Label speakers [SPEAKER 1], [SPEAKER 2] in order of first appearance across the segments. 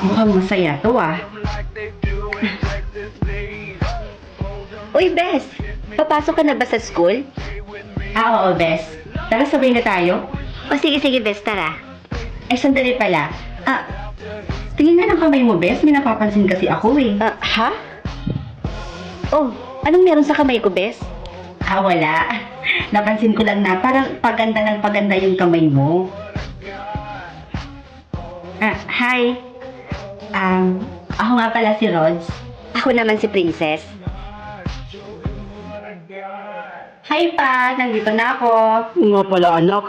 [SPEAKER 1] Mukhang masaya to ah.
[SPEAKER 2] Uy, Bes! Papasok ka na ba sa school?
[SPEAKER 1] Oo, Bes. Tara, sabay na tayo.
[SPEAKER 2] O sige, Bes, tara.
[SPEAKER 1] Ay, sandali pala. Tingin nga ng kamay mo, Bes. May napapansin kasi ako eh.
[SPEAKER 2] Ha? Oh, anong meron sa kamay ko, Bes?
[SPEAKER 1] Wala. Napansin ko lang na parang paganda ng paganda yung kamay mo. Hi. Ako nga pala si Rods.
[SPEAKER 2] Ako naman si Princess.
[SPEAKER 1] Hi pa, nandito na ako.
[SPEAKER 3] Nga pala anak,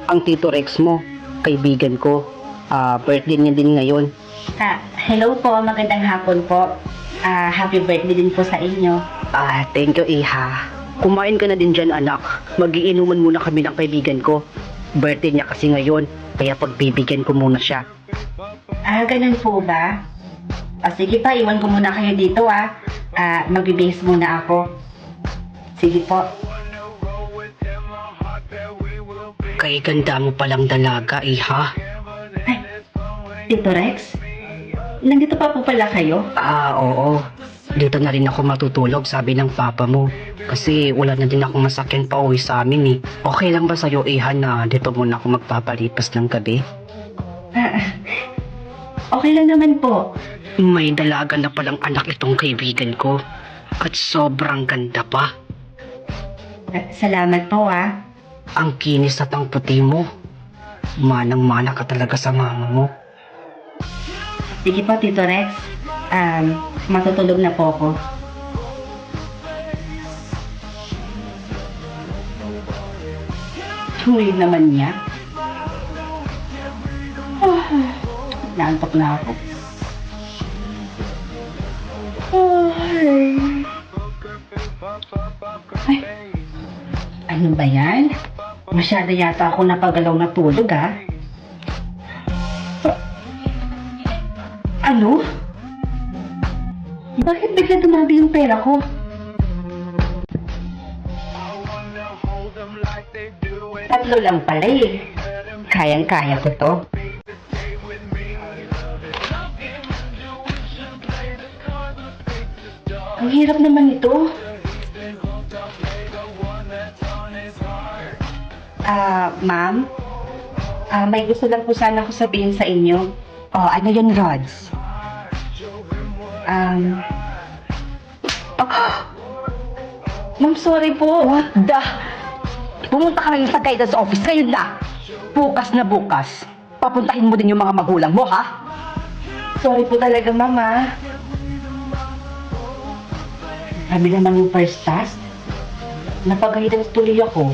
[SPEAKER 3] ang Tito Rex mo, kaibigan ko. Birthday niya din ngayon.
[SPEAKER 1] Hello po, magandang hapon po. Happy birthday din po sa inyo.
[SPEAKER 3] Thank you, Iha. Kumain ka na din dyan, anak. Magiinuman muna kami ng kaibigan ko. Birthday niya kasi ngayon, kaya pagbibigyan ko muna siya.
[SPEAKER 1] Ganun po ba? Sige pa, iwan ko muna kayo dito magbibihis muna ako. Sige po.
[SPEAKER 3] Kay ganda mo palang dalaga, Iha.
[SPEAKER 1] Tito Rex? Nandito pa po pala kayo?
[SPEAKER 3] Oo. Dito na rin ako matutulog, sabi ng papa mo. Kasi wala na din akong masakyan pa uwi sa amin eh. Okay lang ba sa'yo, Iha, na dito muna ako magpapalipas ng gabi?
[SPEAKER 1] Okay lang naman po.
[SPEAKER 3] May dalaga na palang anak itong kaibigan ko. At sobrang ganda pa.
[SPEAKER 1] Salamat po
[SPEAKER 3] Ang kinis at ang puti mo. Manang-mana ka talaga sa mama mo.
[SPEAKER 1] Sige po, Tito Rex. Matutulog na po ako. Tuloy naman niya. Naantok na ako. Ay, ano ba yan? Masyado yata ako napagalaw na tulog Ano? Bakit bigla dumabi yung pera ko? Tatlo lang pala eh. Kayang-kaya ko to. Ang hirap naman ito. Ma'am? May gusto lang po sana ako sabihin sa inyo.
[SPEAKER 3] Ano yun, Rods?
[SPEAKER 1] Ma'am, sorry po.
[SPEAKER 3] What the? Pumunta ka ngayon sa guidance office, ngayon na. Bukas na bukas. Papuntahin mo din yung mga magulang mo, ha?
[SPEAKER 1] Sorry po talaga, mama. Sabi naman yung first task. Napag-guidance tuloy ako.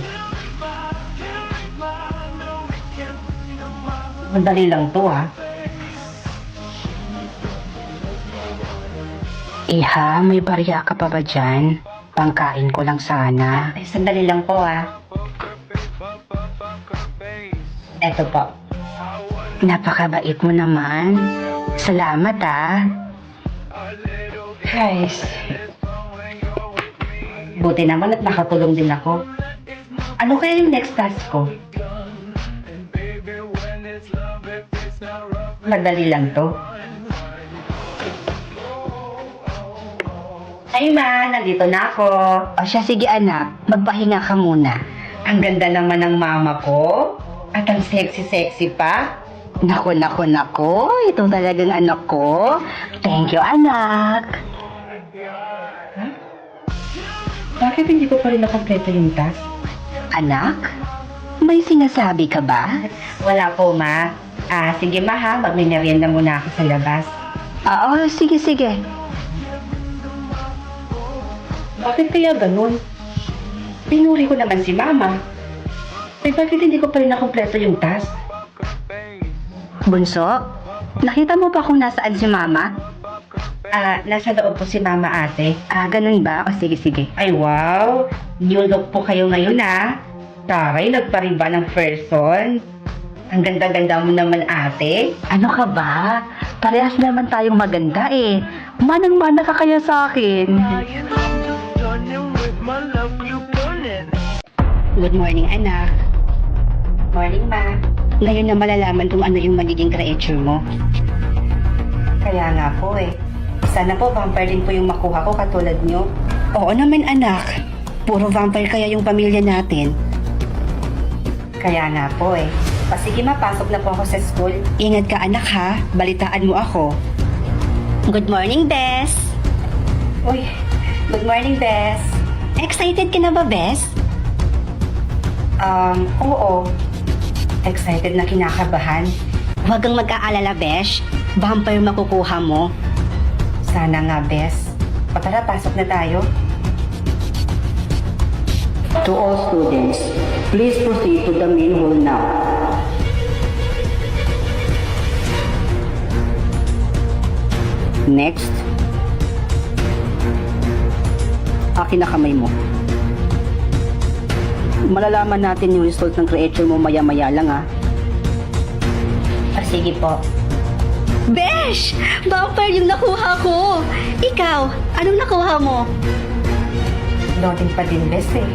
[SPEAKER 1] Madali lang to,
[SPEAKER 3] Iha, may barya ka pa ba dyan? Pangkain ko lang sana.
[SPEAKER 1] Ay, sandali lang po, Eto po.
[SPEAKER 3] Napakabait mo naman. Salamat,
[SPEAKER 1] Guys. Buti naman at nakatulong din ako. Ano kaya yung next task ko? Madali lang to. Ay ma, nandito na ako.
[SPEAKER 3] O siya, sige anak, magpahinga ka muna.
[SPEAKER 1] Ang ganda naman ng mama ko. At ang sexy-sexy pa.
[SPEAKER 3] Nako, ito talagang anak ko. Thank you, anak.
[SPEAKER 1] Bakit hindi ko pa rin nakompleto yung task?
[SPEAKER 3] Anak, may sinasabi ka ba?
[SPEAKER 1] Wala po ma. Sige ma ha, magmimerienda muna ako sa labas.
[SPEAKER 3] Oo, sige.
[SPEAKER 1] Bakit kaya ganun? Pinuri ko naman si mama. Bakit hindi ko pa rin nakompleto yung task?
[SPEAKER 3] Bunso, nakita mo ba kung nasaan si mama?
[SPEAKER 1] Nasa loob po si mama ate.
[SPEAKER 3] Ganun ba? O sige.
[SPEAKER 1] Ay wow, new look po kayo ngayon Taray, nagpariba ng person. Ang ganda-ganda mo naman ate.
[SPEAKER 3] Ano ka ba? Parehas naman tayong maganda eh. Manang-mana ka kaya sa akin.
[SPEAKER 1] Good morning anak. Morning ma. Ngayon na malalaman kung ano yung magiging creature mo. Kaya nga po eh. Sana po vampire din po yung makuha ko katulad nyo. Oo naman anak. Puro vampire kaya yung pamilya natin. Kaya nga po eh. Sige pasok na po ako sa school. Ingat ka anak ha. Balitaan mo ako.
[SPEAKER 2] Good morning, Bes.
[SPEAKER 1] Uy, good morning Bes.
[SPEAKER 2] Excited ka na ba, Bes?
[SPEAKER 1] Oo. Excited na kinakabahan.
[SPEAKER 2] Huwag kang mag-aalala, Besh. Vampire makukuha mo.
[SPEAKER 1] Sana nga, Bes. O tara, pasok na tayo.
[SPEAKER 3] To all students, please proceed to the main hall now. Next. Akin na kamay mo. Malalaman natin yung result ng creature mo maya-maya lang ha.
[SPEAKER 1] Sige po.
[SPEAKER 2] Besh! Vampire yung nakuha ko! Ikaw, anong nakuha mo?
[SPEAKER 1] Loading pa din, Bes eh.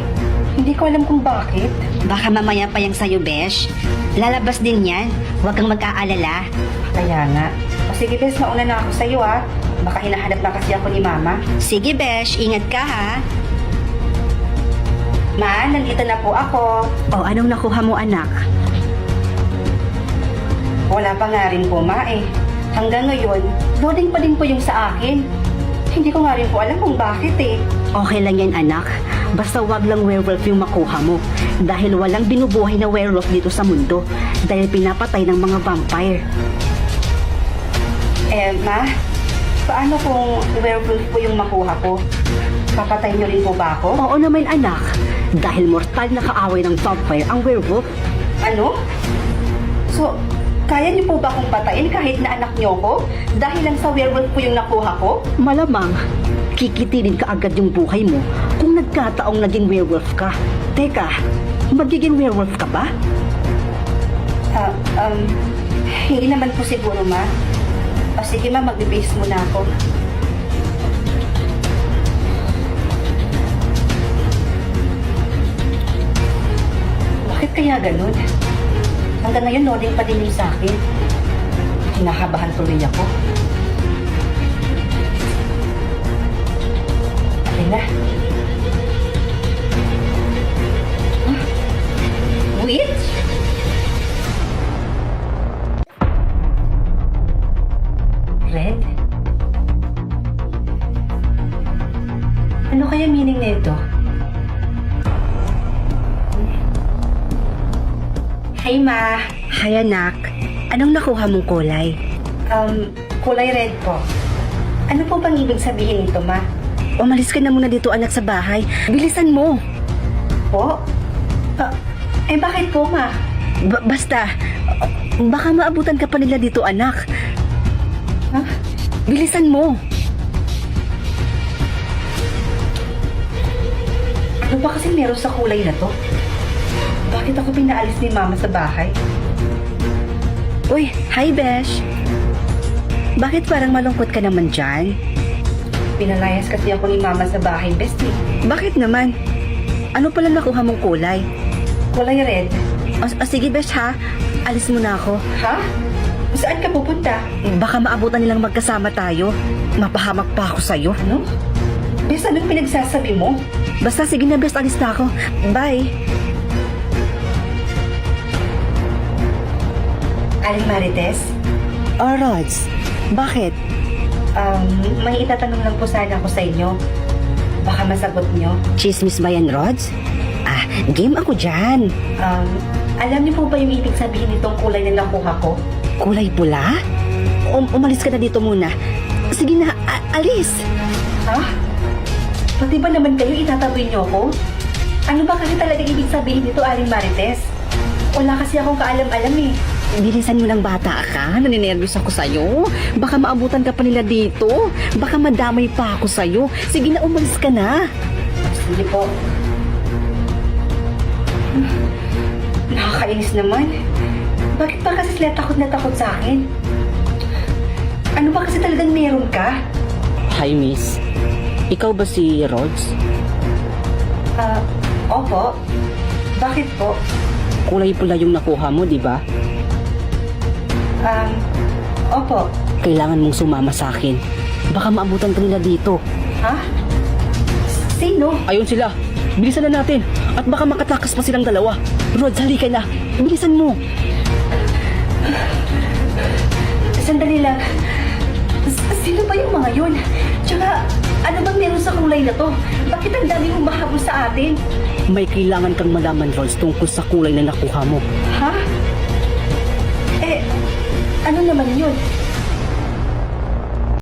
[SPEAKER 1] Hindi ko alam kung bakit.
[SPEAKER 2] Baka mamaya pa yung sa'yo, Besh. Lalabas din yan. Huwag kang mag-aalala.
[SPEAKER 1] Kaya nga. Sige, Bes, mauna na ako sa'yo ha. Baka hinahanap na kasi ako ni Mama.
[SPEAKER 2] Sige, Besh. Ingat ka, ha?
[SPEAKER 1] Ma, nandito na po ako.
[SPEAKER 2] O, anong nakuha mo, anak?
[SPEAKER 1] Wala pa nga rin po, Ma eh. Hanggang ngayon, loading pa din po yung sa akin. Hindi ko nga rin po alam kung bakit eh.
[SPEAKER 2] Okay lang yan, anak. Basta wag lang werewolf yung makuha mo. Dahil walang binubuhay na werewolf dito sa mundo. Dahil pinapatay ng mga vampire.
[SPEAKER 1] Ma, paano kung werewolf po yung makuha ko? Papatay niyo rin po ba ako?
[SPEAKER 2] Oo naman, anak. Dahil mortal na kaaway ng vampire ang werewolf.
[SPEAKER 1] Ano? So, kaya niyo po ba akong patayin kahit na anak niyo ko? Dahil lang sa werewolf po yung nakuha ko?
[SPEAKER 2] Malamang, kikitilin ka agad yung buhay mo kung nagkataong naging werewolf ka. Teka, magiging werewolf ka ba?
[SPEAKER 1] Hindi naman po siguro, Ma. Sige, Ma, magbe-base muna ako. Bakit kaya ganun? Hanggang ngayon, loading pa din yung sa akin. Kinakabahan tuloy ako. Okay na. Witch? Red? Ano kaya meaning nito? Hey, Ma.
[SPEAKER 2] Hay, anak. Anong nakuha mong kulay?
[SPEAKER 1] Kulay red po. Ano po bang ibig sabihin nito, Ma?
[SPEAKER 2] Umalis ka na muna dito, anak, sa bahay. Bilisan mo.
[SPEAKER 1] Po? Bakit po, Ma?
[SPEAKER 2] Basta, baka maabutan ka pa nila dito, anak.
[SPEAKER 1] Ha?
[SPEAKER 2] Bilisan mo.
[SPEAKER 1] Ano ba kasi meron sa kulay na to? Bakit ako pinaalis ni Mama sa bahay?
[SPEAKER 2] Uy, hi, Besh. Bakit parang malungkot ka naman dyan?
[SPEAKER 1] Pinalayas kasi ako ni Mama sa bahay, bestie.
[SPEAKER 2] Bakit naman? Ano pala nakuha mong kulay?
[SPEAKER 1] Kulay red.
[SPEAKER 2] Sige, Besh, ha? Alis mo na ako.
[SPEAKER 1] Ha? Saan ka pupunta?
[SPEAKER 2] Baka maabutan nilang magkasama tayo. Mapahamak pa ako sa'yo.
[SPEAKER 1] Ano? Bes, anong pinagsasabi mo?
[SPEAKER 2] Basta, sige na, Besh, alis na ako. Bye.
[SPEAKER 1] Aling Marites?
[SPEAKER 2] Oh, Rods. Bakit?
[SPEAKER 1] May itatanong lang po sana ako sa inyo. Baka masagot nyo.
[SPEAKER 2] Chismis ba yan, Rods? Game ako dyan.
[SPEAKER 1] Alam niyo po ba yung ibig sabihin nitong kulay na nakuha ko?
[SPEAKER 2] Kulay pula? Umalis ka na dito muna. Sige na, alis.
[SPEAKER 1] Ha? Pati ba naman kayo itataboy niyo ako? Ano ba kasi talaga ibig sabihin nito, Aling Marites? Wala kasi akong kaalam-alam eh.
[SPEAKER 2] Bilisan mo lang, bata ka. Naninervous ako sa'yo. Baka maabutan ka pa nila dito. Baka madamay pa ako sa'yo. Sige na, umalis ka na.
[SPEAKER 1] Sige po. Nakakainis naman. Bakit ba kasi sila takot na takot sa akin? Ano ba kasi talagang meron ka?
[SPEAKER 3] Hi, miss. Ikaw ba si Rods?
[SPEAKER 1] Opo. Bakit po?
[SPEAKER 3] Kulay pula yung nakuha mo, di ba?
[SPEAKER 1] Opo.
[SPEAKER 2] Kailangan mong sumama sa akin. Baka maabutan ka nila dito.
[SPEAKER 1] Ha? Sino?
[SPEAKER 2] Ayun sila. Bilisan na natin. At baka makatakas pa silang dalawa. Rod, halika na. Bilisan mo.
[SPEAKER 1] Sandali lang. Sino ba yung mga yun? Tsaka, ano bang meron sa kulay na to? Bakit ang dami humahabol sa atin?
[SPEAKER 2] May kailangan kang malaman, Rod, tungkol sa kulay na nakuha mo.
[SPEAKER 1] Ha? Eh, ano naman yun?